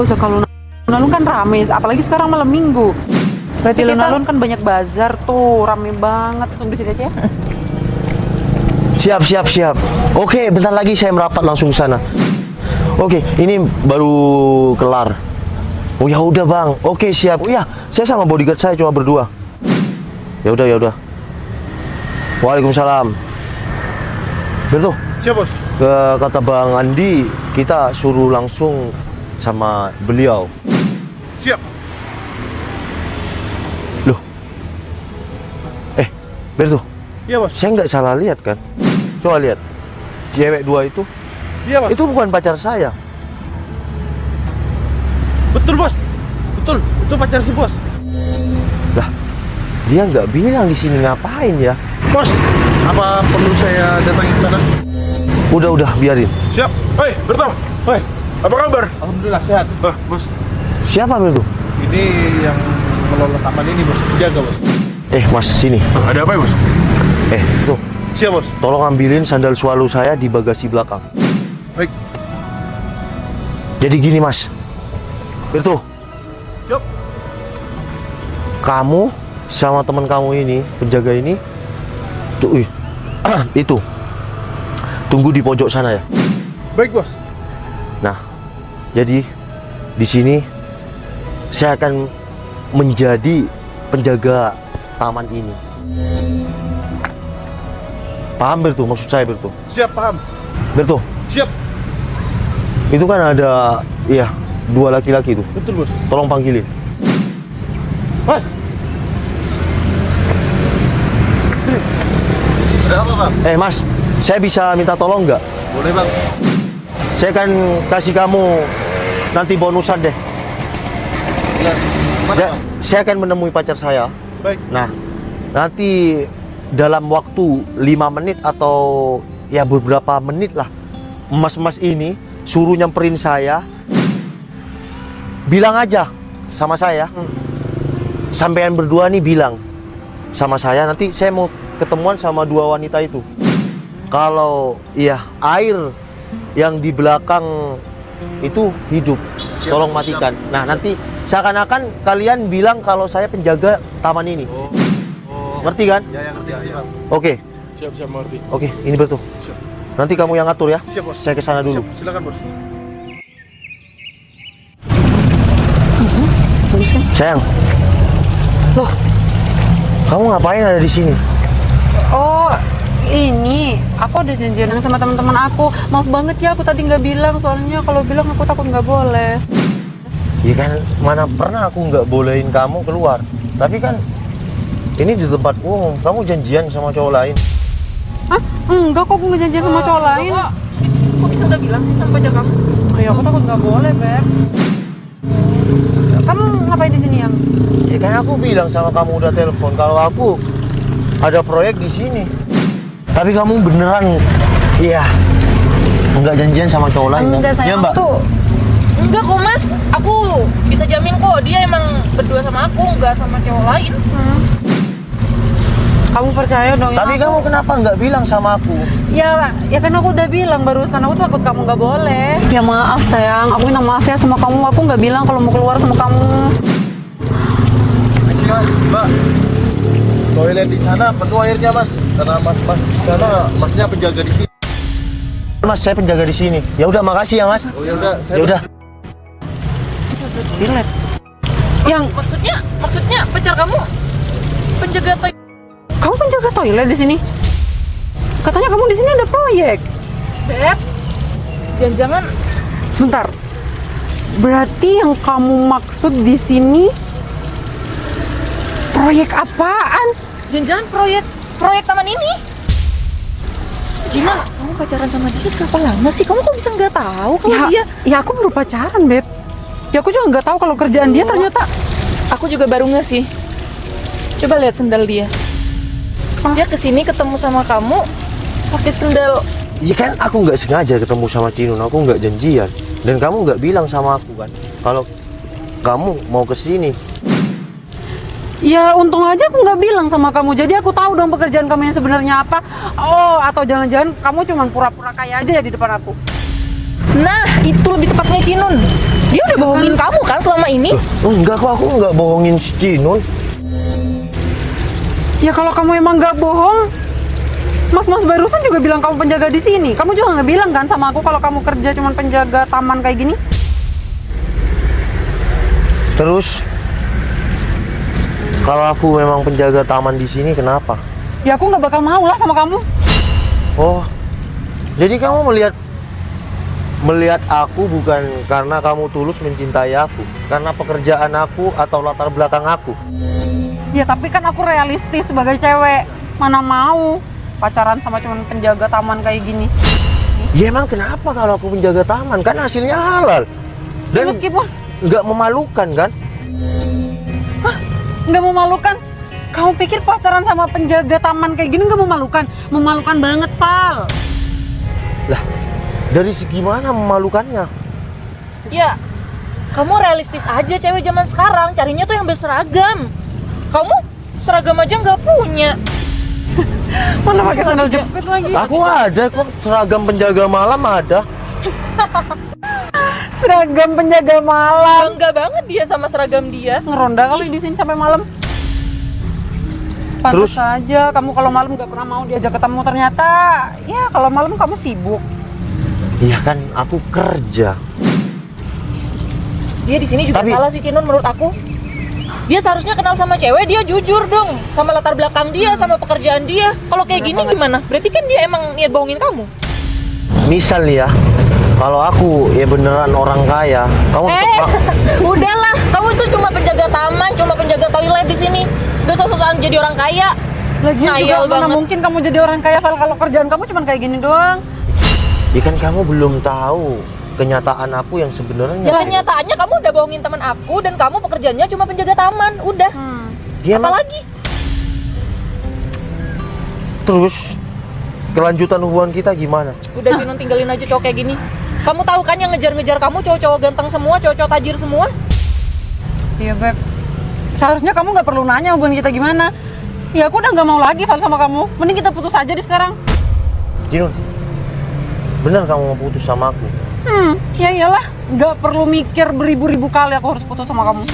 bos, kalau alun-alun kan rame, apalagi sekarang malam minggu. Berarti alun-alun kan banyak bazar tuh, rame banget. Tunggu sini aja ya. Siap. Oke, bentar lagi saya merapat langsung ke sana. Oke, ini baru kelar. Oh ya udah bang. Oke siap. Oh ya, saya sama bodyguard saya cuma berdua. Ya udah. Waalaikumsalam. Betul. Siap bos. Kata Bang Andi, kita suruh langsung sama beliau. Siap. Loh. Betul. Iya bos. Saya nggak salah lihat kan? Coba lihat. Cewek dua itu. Iya bos. Itu bukan pacar saya. Betul bos. Betul. Itu pacar si bos. Lah, dia nggak bilang di sini ngapain ya? Bos, apa perlu saya datang ke sana? Udah, biarin. Siap. Hei, Bertong. Hei, apa kabar? Alhamdulillah sehat. Bos. Siapa itu? Ini yang mengelola taman ini bos. Jaga bos. Mas, sini. Ada apa ya bos? Tuh. Siap bos. Tolong ambilin sandal swallow saya di bagasi belakang. Baik. Jadi gini mas, Bertu, Siap. kamu sama teman kamu ini, penjaga ini, tuh, itu, tunggu di pojok sana ya. Baik bos. Nah, jadi di sini saya akan menjadi penjaga taman ini. Paham Bertu? Maksud saya Bertu? Siap paham. Bertu, Siap. itu kan ada, dua laki-laki itu. Betul bos. Tolong panggilin. Mas. Ada apa bang? Mas, saya bisa minta tolong nggak? Boleh bang. Saya akan kasih kamu nanti bonusan deh. Ya. Mana bang? Saya akan menemui pacar saya. Baik. Nah, nanti dalam waktu 5 menit atau ya beberapa menit lah, mas-mas ini suruh nyamperin saya. Bilang aja sama saya. Sampean berdua nih bilang sama saya, nanti saya mau ketemuan sama dua wanita itu. Kalau air yang di belakang itu hidup, tolong matikan. Nah, nanti seakan-akan kalian bilang kalau saya penjaga taman ini. Ngerti kan? Ya ngerti bang. Oke. Siap mengerti. Oke, ini betul. Siap. Nanti kamu yang ngatur ya. Siap bos. Saya ke sana dulu. Siap. Silakan bos. Sayang. Loh. Kamu ngapain ada di sini? Oh, ini aku ada janjian sama teman-teman aku. Maaf banget ya, aku tadi nggak bilang, soalnya kalau bilang aku takut nggak boleh. Ya kan, mana pernah aku nggak bolehin kamu keluar. Tapi kan ini di tempat umum, kamu janjian sama cowok lain. Hah? Enggak kok, aku nggak janjian sama cowok lain. Kok bisa nggak bilang sih sama pacar kamu? Ya aku takut nggak boleh, Beb. Kamu ngapain di sini, Yang? Ya kan aku bilang sama kamu udah telepon kalau aku ada proyek di sini. Tapi kamu beneran, nggak janjian sama cowok lain kan? Enggak, Ya sayang, Mbak. aku tuh Enggak kok mas, aku bisa jamin kok dia emang berdua sama aku, nggak sama cowok lain. kamu percaya dong. Tapi kamu kenapa nggak bilang sama aku? Ya kan aku udah bilang barusan, aku takut kamu nggak boleh. Ya maaf sayang, aku minta maaf ya sama kamu. Aku nggak bilang kalau mau keluar sama kamu. Masih mas, mbak. Toilet di sana penuh airnya mas. Karena mas di sana, masnya penjaga di sini. Mas, saya penjaga di sini. Ya udah, makasih ya mas. Oh ya udah, Ya udah. Toilet. Yang Maksudnya pacar kamu penjaga toilet. kamu penjaga toilet di sini? Katanya kamu di sini ada proyek. Beb, jangan-jangan Sebentar. Berarti yang kamu maksud di sini proyek apaan? jangan proyek taman ini. Gina, kamu pacaran sama dia berapa lama sih? Kamu kok bisa nggak tahu kalau dia? Ya aku baru pacaran, Beb. Ya aku juga nggak tahu kalau kerjaan dia ternyata. Aku juga baru nggak sih. Coba lihat sendal dia. Dia kesini ketemu sama kamu pakai sendal. Ya kan aku nggak sengaja ketemu sama Cinun, aku nggak janjian. Dan kamu nggak bilang sama aku kan kalau kamu mau ke sini. Ya untung aja aku nggak bilang sama kamu. Jadi aku tahu dong pekerjaan kamu yang sebenarnya apa. Oh, atau jangan-jangan kamu cuma pura-pura kaya aja ya di depan aku. Nah, itu lebih tepatnya Cinun. Dia udah bohongin kamu kan selama ini? Enggak kok, aku enggak bohongin si Cinun. Ya kalau kamu emang nggak bohong, mas-mas barusan juga bilang kamu penjaga di sini. Kamu juga nggak bilang kan sama aku kalau kamu kerja cuman penjaga taman kayak gini? Terus kalau aku memang penjaga taman di sini, kenapa? Ya aku nggak bakal mau lah sama kamu. Oh, jadi kamu melihat aku bukan karena kamu tulus mencintai aku, karena pekerjaan aku atau latar belakang aku. Ya tapi kan aku realistis sebagai cewek. Mana mau pacaran sama cuman penjaga taman kayak gini. Ya emang kenapa kalau aku penjaga taman? Kan hasilnya halal. Ya, Dan meskipun nggak memalukan kan? nggak memalukan. Kamu pikir pacaran sama penjaga taman kayak gini nggak memalukan? Memalukan banget, Val. Lah, dari segi mana memalukannya? Ya, kamu realistis aja cewek zaman sekarang. Carinya tuh yang berseragam. Kamu seragam aja nggak punya. Mana pakai sandal jepit lagi? Aku ada kok, seragam penjaga malam ada. Seragam penjaga malam. Bangga banget dia sama seragam dia. Ngeronda kali di sini sampai malam. Pantas Terus? saja kamu kalau malam nggak pernah mau diajak ketemu, ternyata ya kalau malam kamu sibuk. Iya kan, aku kerja. Dia di sini juga Tapi- salah sih Cinun menurut aku. Dia seharusnya kenal sama cewek, dia jujur dong sama latar belakang dia, sama pekerjaan dia. Kalau kayak gini gimana? Berarti kan dia emang niat bohongin kamu. Misal nih ya, kalau aku ya beneran orang kaya, kamu Udahlah, kamu tuh cuma penjaga taman, cuma penjaga toilet di sini. Gak sok-sokan jadi orang kaya. Lagian juga Ngayal mana banget. mungkin kamu jadi orang kaya kalau kerjaan kamu cuma kayak gini doang. ya kan kamu belum tahu kenyataan aku yang sebenarnya. Ya kenyataannya kamu udah bohongin teman aku dan kamu pekerjaannya cuma penjaga taman. Udah. Ya, emang- Apalagi? Terus kelanjutan hubungan kita gimana? Udah Cinun tinggalin aja cowok kayak gini. Kamu tahu kan yang ngejar-ngejar kamu cowok-cowok ganteng semua, cowok-cowok tajir semua? Iya, Beb. Seharusnya kamu nggak perlu nanya hubungan kita gimana. Ya aku udah nggak mau lagi Val sama kamu. Mending kita putus aja di sekarang. Jinun, bener kamu mau putus sama aku? Ya iyalah. Nggak perlu mikir beribu-ribu kali aku harus putus sama kamu.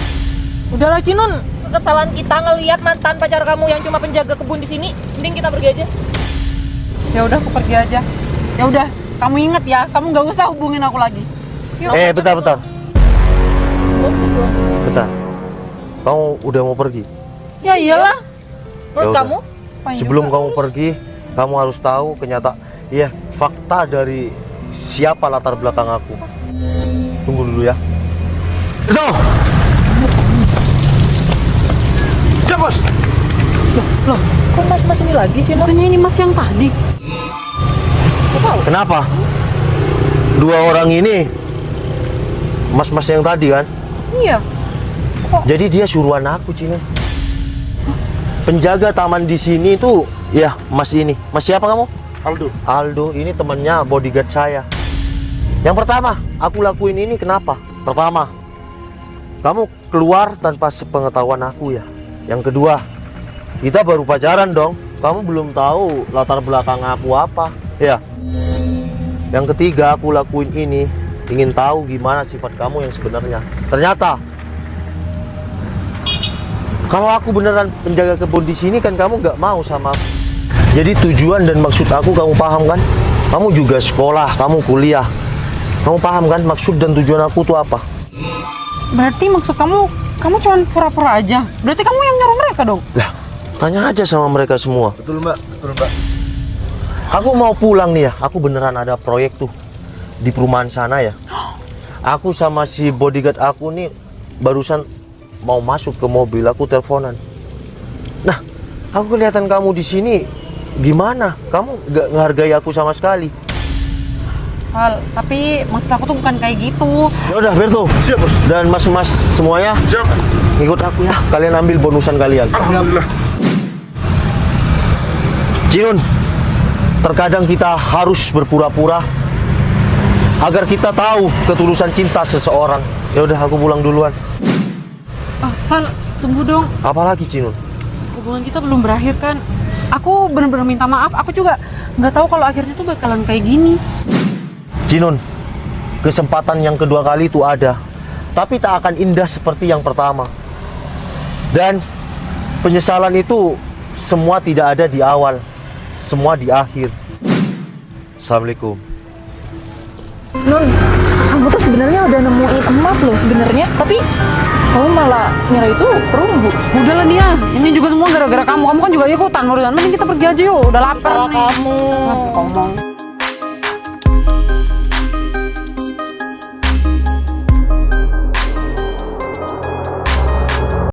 Udahlah Cinun, kesalahan kita ngelihat mantan pacar kamu yang cuma penjaga kebun di sini. Mending kita pergi aja. Ya udah, aku pergi aja. Ya udah, kamu inget ya, kamu nggak usah hubungin aku lagi. Bentar. Oh, Bentar. Kamu udah mau pergi? Ya iyalah. menurut Ya udah. kamu? Ngapain Sebelum juga? kamu pergi, kamu harus tahu fakta dari siapa latar belakang aku. Tunggu dulu ya. Itu! Siap, Bos! Loh, kok mas-mas ini lagi Cinun? Bukannya ini mas yang tadi? Gak tahu. Kenapa? Dua orang ini mas-mas yang tadi kan? Iya. Jadi dia suruhan aku, Cina. Penjaga taman di sini tuh, ya mas ini. Mas siapa kamu? Aldo, ini temannya bodyguard saya. Yang pertama, aku lakuin ini kenapa? Pertama, kamu keluar tanpa sepengetahuan aku ya. Yang kedua, kita baru pacaran dong. Kamu belum tahu latar belakang aku apa, ya. Yang ketiga, aku lakuin ini ingin tahu gimana sifat kamu yang sebenarnya. Ternyata kalau aku beneran penjaga kebun di sini kan kamu nggak mau sama aku. Jadi tujuan dan maksud aku kamu paham kan? Kamu juga sekolah, kamu kuliah. Kamu paham kan maksud dan tujuan aku tuh apa? Berarti maksud kamu cuma pura-pura aja? Berarti kamu yang nyuruh mereka dong? Lah, tanya aja sama mereka semua. Betul Mbak, betul Mbak. Aku mau pulang nih ya. Aku beneran ada proyek tuh di perumahan sana ya. Aku sama si bodyguard aku nih barusan mau masuk ke mobil, aku teleponan. Nah, aku kelihatan kamu di sini gimana? Kamu nggak ngehargai aku sama sekali. Val, tapi maksud aku tuh bukan kayak gitu. Ya udah, Berto. Siap, Bos. Dan mas-mas semuanya Siap. ikut aku ya. Kalian ambil bonusan kalian. Alhamdulillah. Cinun, terkadang kita harus berpura-pura agar kita tahu ketulusan cinta seseorang. Ya udah, aku pulang duluan. Val, tunggu dong. Apalagi Cinun? Hubungan kita belum berakhir kan? Aku bener-bener minta maaf. Aku juga nggak tahu kalau akhirnya tuh bakalan kayak gini. Cinun, kesempatan yang kedua kali itu ada. tapi tak akan indah seperti yang pertama. Dan penyesalan itu semua tidak ada di awal, semua di akhir. Assalamualaikum. Nun, kamu tuh sebenarnya udah nemuin emas loh sebenarnya, tapi kamu malah ngira itu perunggu. Udah lah dia, ini juga semua gara-gara kamu. Kamu kan juga ikutan urusan. Mending kita pergi aja yuk, udah lapar Salah nih. kamu. Ngomong.